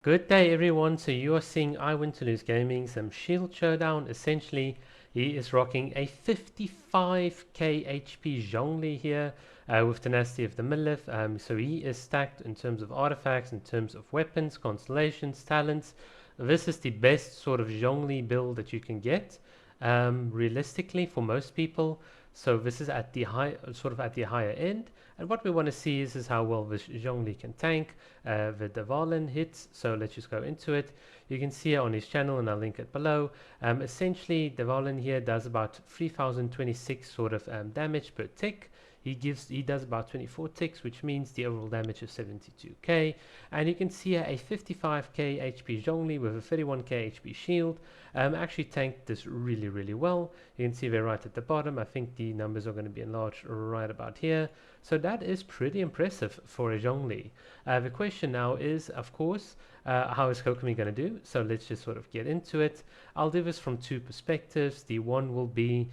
Good day everyone, so you are seeing I Win to Lose Gaming, some Shield Showdown. Essentially, he is rocking a 55k HP Zhongli here with Tenacity of the Millif. So he is stacked in terms of artifacts, in terms of weapons, constellations, talents. This is the best sort of Zhongli build that you can get, realistically for most people. So this is at the higher end. And what we want to see is how well this Zhongli can tank the Dvalin hits. So let's just go into it. You can see on his channel, and I'll link it below. Essentially, Dvalin here does about 3026 sort of damage per tick. He does about 24 ticks, which means the overall damage is 72k. And you can see here a 55k HP Zhongli with a 31k HP shield. Actually tanked this really well. You can see there right at the bottom. I think the numbers are going to be enlarged right about here. So that is pretty impressive for a Zhongli. The question now is, of course, how is Kokomi going to do? So let's just sort of get into it. I'll do this from two perspectives. The one will be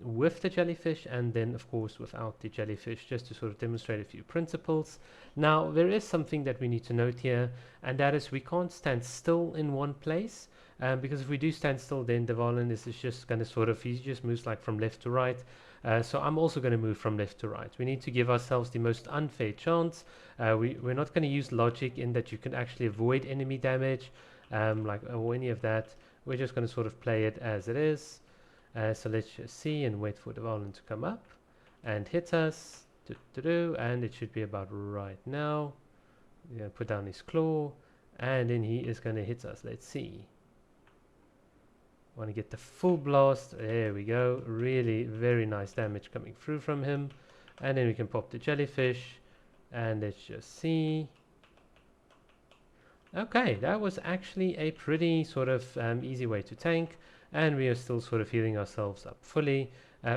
with the jellyfish, and then of course without the jellyfish, just to sort of demonstrate a few principles. Now there is something that we need to note here, and that is we can't stand still in one place. Because if we do stand still, then Dvalin is just going to sort of, he just moves like from left to right. So I'm also going to move from left to right. We need to give ourselves the most unfair chance. We're not going to use logic in that you can actually avoid enemy damage, or any of that. We're just going to sort of play it as it is. So let's just see and wait for Dvalin to come up and hit us. And it should be about right now. We're going to put down his claw, and then he is going to hit us. Let's see. Want to get the full blast. There we go. Really very nice damage coming through from him. And then we can pop the jellyfish, and let's just see. Okay, that was actually a pretty sort of easy way to tank, and we are still sort of healing ourselves up fully,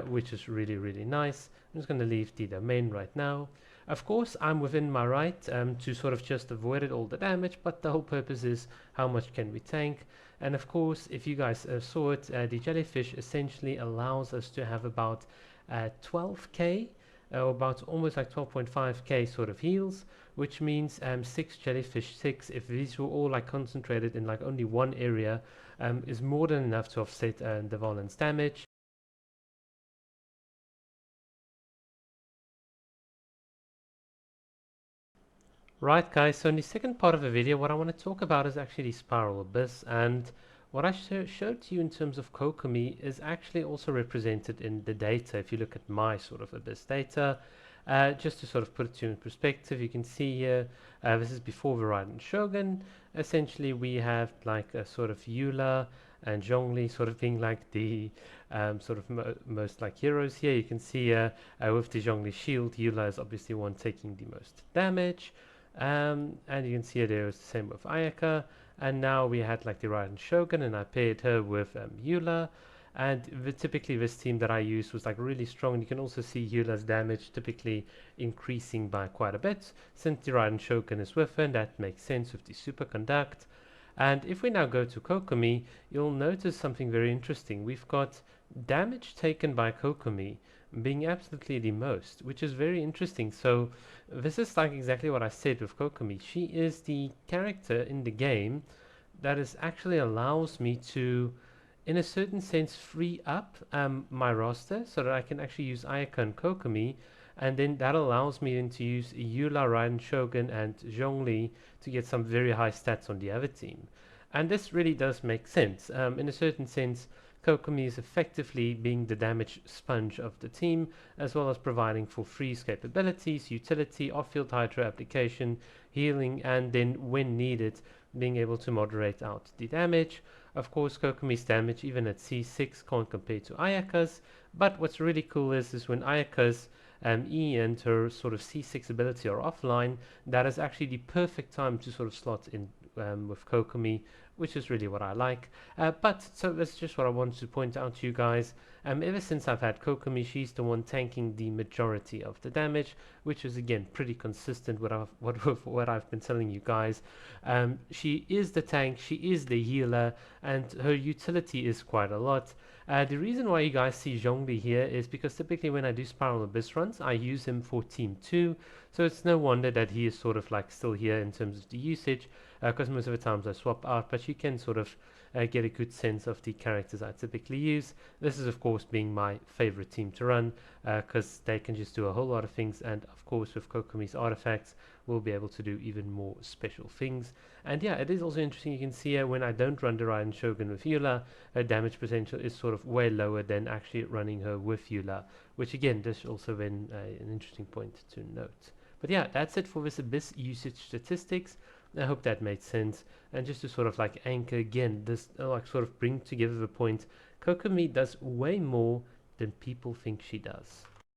which is really nice. I'm just going to leave the domain right now. Of course, I'm within my right to sort of just avoid all the damage, but the whole purpose is how much can we tank. And of course, if you guys saw it, the jellyfish essentially allows us to have about 12k, or about almost like 12.5k sort of heals, which means 6 jellyfish 6, if these were all like concentrated in like only one area, is more than enough to offset Dvalin's damage. Right guys, so in the second part of the video, what I want to talk about is actually the Spiral Abyss, and what I showed to you in terms of Kokomi is actually also represented in the data. If you look at my sort of Abyss data, just to sort of put it to you in perspective, you can see here, this is before the Raiden Shogun. Essentially we have like a sort of Eula and Zhongli sort of being like the sort of most like heroes here. You can see with the Zhongli shield, Eula is obviously one taking the most damage. And you can see there was the same with Ayaka, and now we had like the Raiden Shogun, and I paired her with Eula, and typically this team that I used was like really strong. You can also see Eula's damage typically increasing by quite a bit since the Raiden Shogun is with her, and that makes sense with the superconduct. And if we now go to Kokomi, you'll notice something very interesting. We've got damage taken by Kokomi being absolutely the most, which is very interesting. So this is like exactly what I said with Kokomi. She is the character in the game that is actually allows me to, in a certain sense, free up my roster so that I can actually use Ayaka and Kokomi, and then that allows me then to use Eula, Raiden Shogun and Zhongli to get some very high stats on the other team. And this really does make sense. In a certain sense, Kokomi is effectively being the damage sponge of the team, as well as providing for freeze capabilities, utility, off-field hydro application, healing, and then when needed, being able to moderate out the damage. Of course, Kokomi's damage, even at C6, can't compare to Ayaka's, but what's really cool is when Ayaka's E and her sort of C6 ability are offline, that is actually the perfect time to sort of slot in with Kokomi, which is really what I like. But so that's just what I wanted to point out to you guys. Ever since I've had Kokomi, she's the one tanking the majority of the damage, which is again pretty consistent with what I've been telling you guys. She is the tank, she is the healer, and her utility is quite a lot. The reason why you guys see Zhongli here is because typically when I do Spiral Abyss runs, I use him for Team 2, so it's no wonder that he is sort of like still here in terms of the usage, because most of the times I swap out, but you can sort of get a good sense of the characters I typically use. This is of course being my favorite team to run, because they can just do a whole lot of things, and of course with Kokomi's artifacts, we'll be able to do even more special things. And yeah, it is also interesting, you can see here when I don't run the Raiden Shogun with Eula, her damage potential is sort of way lower than actually running her with Eula, which again, this also been an interesting point to note. But yeah, that's it for this Abyss usage statistics. I hope that made sense. And just to sort of like anchor again, this like sort of bring together the point, Kokomi does way more than people think she does.